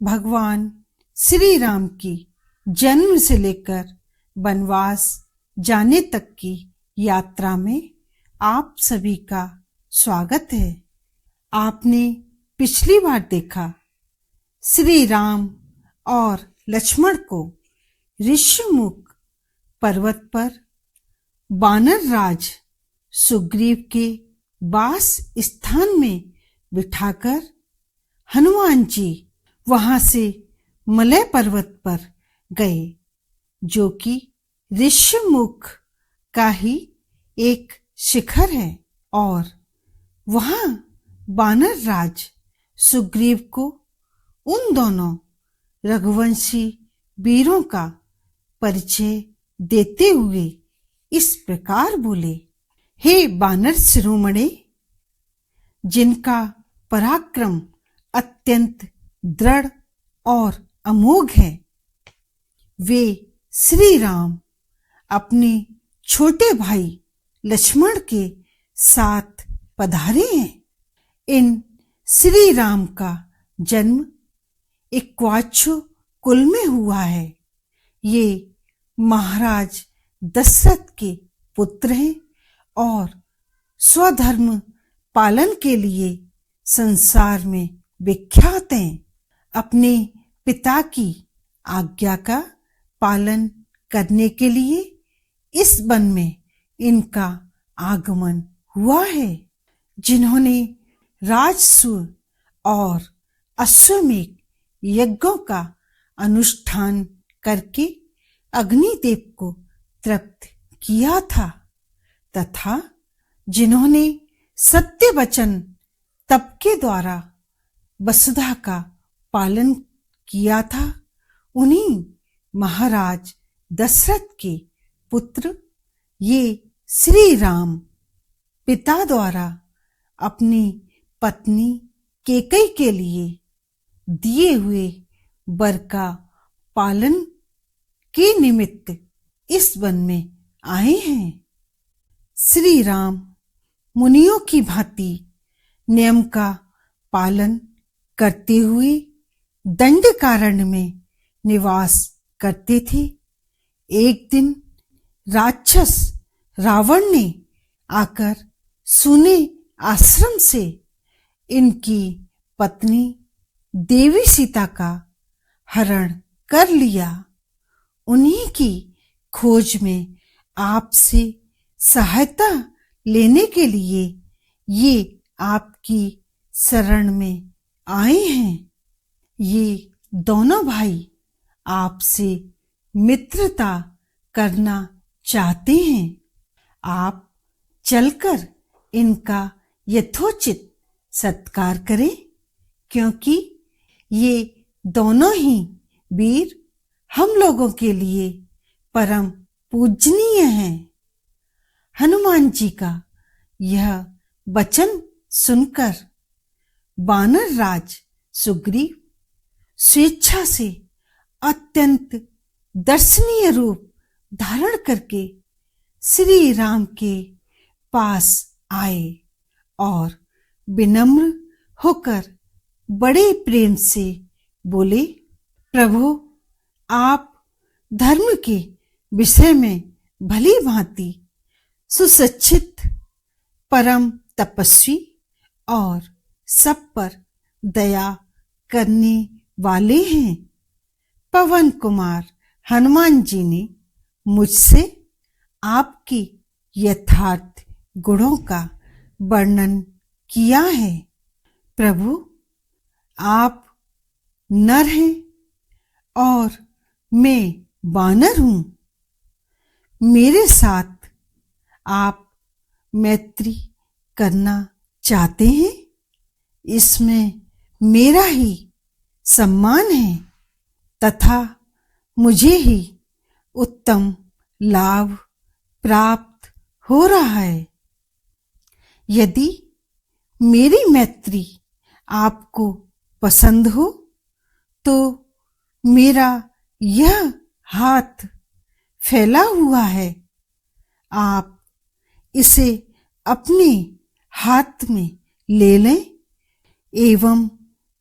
भगवान श्री राम की जन्म से लेकर वनवास जाने तक की यात्रा में आप सभी का स्वागत है। आपने पिछली बार देखा श्री राम और लक्ष्मण को ऋषिमुख पर्वत पर वानर राज सुग्रीव के वास स्थान में बिठाकर हनुमान जी वहां से मलय पर्वत पर गए, जो कि ऋषिमुख का ही एक शिखर है, और वहां वानर राज सुग्रीव को उन दोनों रघुवंशी वीरों का परिचय देते हुए इस प्रकार बोले। हे वानर शिरोमणे, जिनका पराक्रम अत्यंत दृढ़ और अमोघ है, वे श्री राम अपने छोटे भाई लक्ष्मण के साथ पधारे हैं। इन श्री राम का जन्म इक्ष्वाकु कुल में हुआ है। ये महाराज दशरथ के पुत्र हैं और स्वधर्म पालन के लिए संसार में विख्यात हैं। अपने पिता की आज्ञा का पालन करने के लिए इस वन में इनका आगमन हुआ है। जिन्होंने राजसूय और अश्वमेध यज्ञों का अनुष्ठान करके अग्निदेव को तृप्त किया था, तथा जिन्होंने सत्य वचन तप के द्वारा वसुधा का पालन किया था, उन्हीं महाराज दशरथ के पुत्र ये श्री राम पिता द्वारा अपनी पत्नी कैकेयी के लिए दिए हुए वर का पालन के निमित्त इस वन में आए हैं। श्री राम मुनियों की भांति नियम का पालन करते हुए दंडकारण्य में निवास करते थे। एक दिन राक्षस रावण ने आकर सुने आश्रम से इनकी पत्नी देवी सीता का हरण कर लिया। उन्हीं की खोज में आपसे सहायता लेने के लिए ये आपकी शरण में आए हैं। ये दोनों भाई आपसे मित्रता करना चाहते हैं। आप चलकर इनका यथोचित सत्कार करें, क्योंकि ये दोनों ही वीर हम लोगों के लिए परम पूजनीय हैं। हनुमान जी का यह वचन सुनकर वानर राज सुग्रीव स्वेच्छा से अत्यंत दर्शनीय रूप धारण करके श्री राम के पास आए और विनम्र होकर बड़े प्रेम से बोले, प्रभु, आप धर्म के विषय में भली भांति सुशिक्षित, परम तपस्वी और सब पर दया करने वाले हैं। पवन कुमार हनुमान जी ने मुझसे आपकी यथार्थ गुणों का वर्णन किया है। प्रभु, आप नर हैं और मैं वानर हूं। मेरे साथ आप मैत्री करना चाहते हैं, इसमें मेरा ही सम्मान है तथा मुझे ही उत्तम लाभ प्राप्त हो रहा है। यदि मेरी मैत्री आपको पसंद हो तो मेरा यह हाथ फैला हुआ है, आप इसे अपने हाथ में ले लें एवं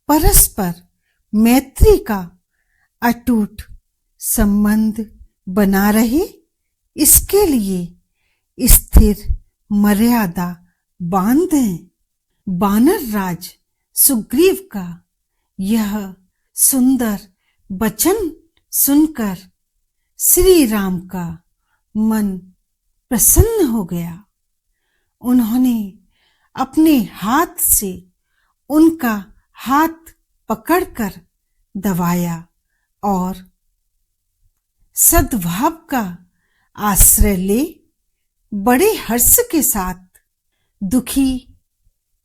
परस्पर मैत्री का अटूट संबंध बना रहे, इसके लिए स्थिर मर्यादा बांध दें। वानर राज सुग्रीव का यह सुंदर वचन सुनकर श्री राम का मन प्रसन्न हो गया। उन्होंने अपने हाथ से उनका हाथ पकड़कर दबाया और सद्भाव का आश्रय ले बड़े हर्ष के साथ दुखी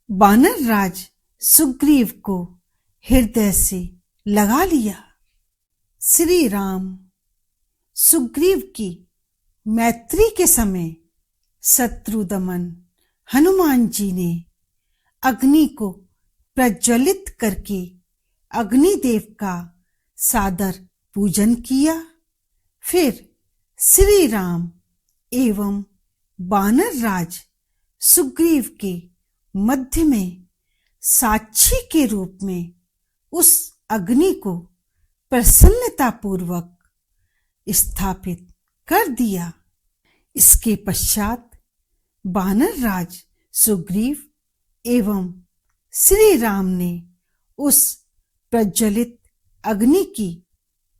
वानर राज सुग्रीव को हृदय से लगा लिया। श्री राम सुग्रीव की मैत्री के समय शत्रु दमन हनुमान जी ने अग्नि को प्रज्वलित करके अग्निदेव का सादर पूजन किया। फिर श्री राम एवं वानर राज सुग्रीव के मध्य में साक्षी के रूप में उस अग्नि को प्रसन्नतापूर्वक स्थापित कर दिया। इसके पश्चात वानर राज सुग्रीव एवं श्री राम ने उस प्रज्वलित अग्नि की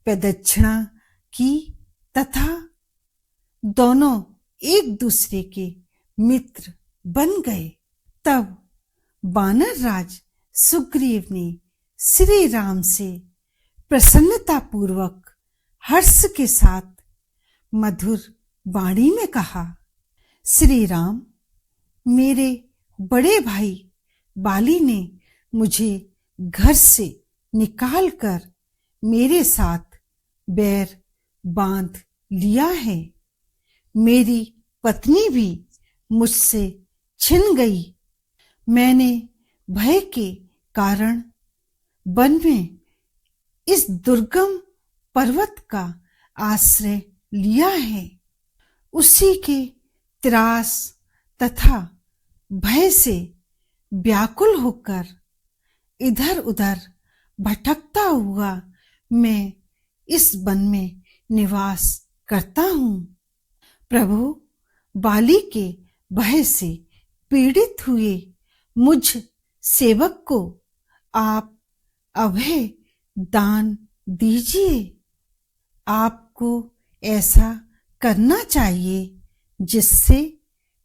प्रदक्षिणा की तथा दोनों एक दूसरे के मित्र बन गए। तब वानर राज सुग्रीव ने श्री राम से प्रसन्नतापूर्वक हर्ष के साथ मधुर वाणी में कहा, श्री राम, मेरे बड़े भाई बाली ने मुझे घर से निकालकर मेरे साथ बैर बांध लिया है। मेरी पत्नी भी मुझसे छिन गई। मैंने भय के कारण वन में इस दुर्गम पर्वत का आश्रय लिया है। उसी के त्रास तथा भय से व्याकुल होकर इधर उधर भटकता हुआ मैं इस वन में निवास करता हूँ। प्रभु, बाली के भय से पीड़ित हुए मुझ सेवक को आप अभय दान दीजिए। आपको ऐसा करना चाहिए जिससे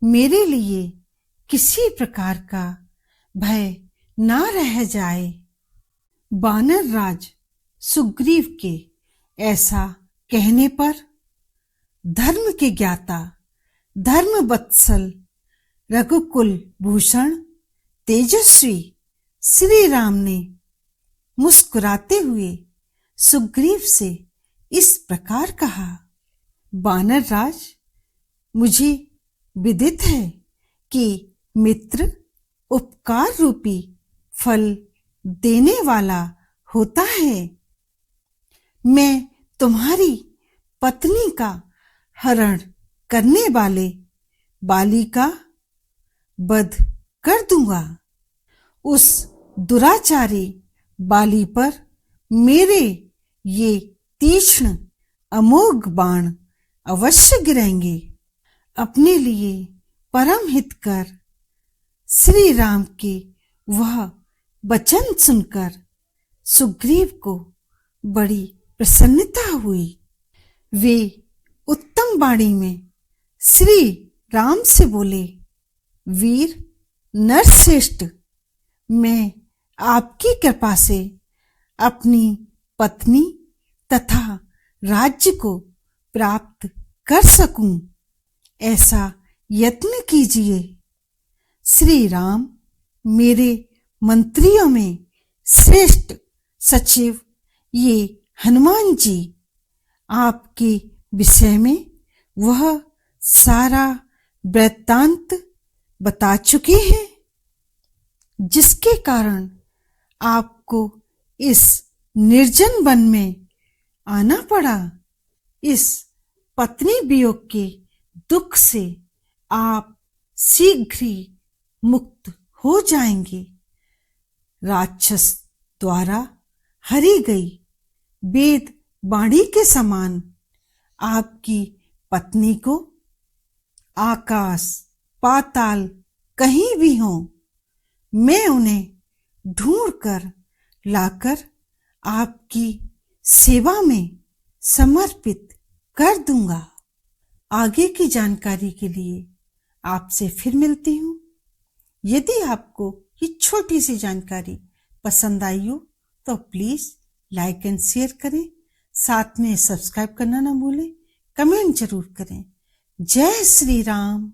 मेरे लिए किसी प्रकार का भय ना रह जाए। वानर राज सुग्रीव के ऐसा कहने पर धर्म के ज्ञाता, धर्म वत्सल, रघुकुल भूषण, तेजस्वी श्री राम ने मुस्कुराते हुए सुग्रीव से इस प्रकार कहा, वानर राज, मुझे विदित है कि मित्र उपकार रूपी फल देने वाला होता है। मैं तुम्हारी पत्नी का हरण करने वाले बाली का वध कर दूंगा। उस दुराचारी बाली पर मेरे ये तीक्ष्ण अमोघ बाण अवश्य गिरेंगे। अपने लिए परम हितकर श्री राम के वह वचन सुनकर सुग्रीव को बड़ी प्रसन्नता हुई। वे उत्तम वाणी में श्री राम से बोले, वीर नरश्रेष्ठ, मैं आपकी कृपा से अपनी पत्नी तथा राज्य को प्राप्त कर सकूं, ऐसा यत्न कीजिए। श्री राम मेरे मंत्रियों में श्रेष्ठ सचिव ये हनुमान जी आपके विषय में वह सारा वृत्तांत बता चुके हैं, जिसके कारण आपको इस निर्जन वन में आना पड़ा। इस पत्नी वियोग के दुख से आप शीघ्र ही मुक्त हो जाएंगे। राक्षस द्वारा हरी गई वेद वाणी के समान। आपकी पत्नी को आकाश पाताल कहीं भी हो, मैं उन्हें ढूंढ कर लाकर आपकी सेवा में समर्पित कर दूंगा। आगे की जानकारी के लिए आपसे फिर मिलती हूँ। यदि आपको ये छोटी सी जानकारी पसंद आई हो तो प्लीज लाइक एंड शेयर करें, साथ में सब्सक्राइब करना ना भूलें, कमेंट जरूर करें। जय श्री राम।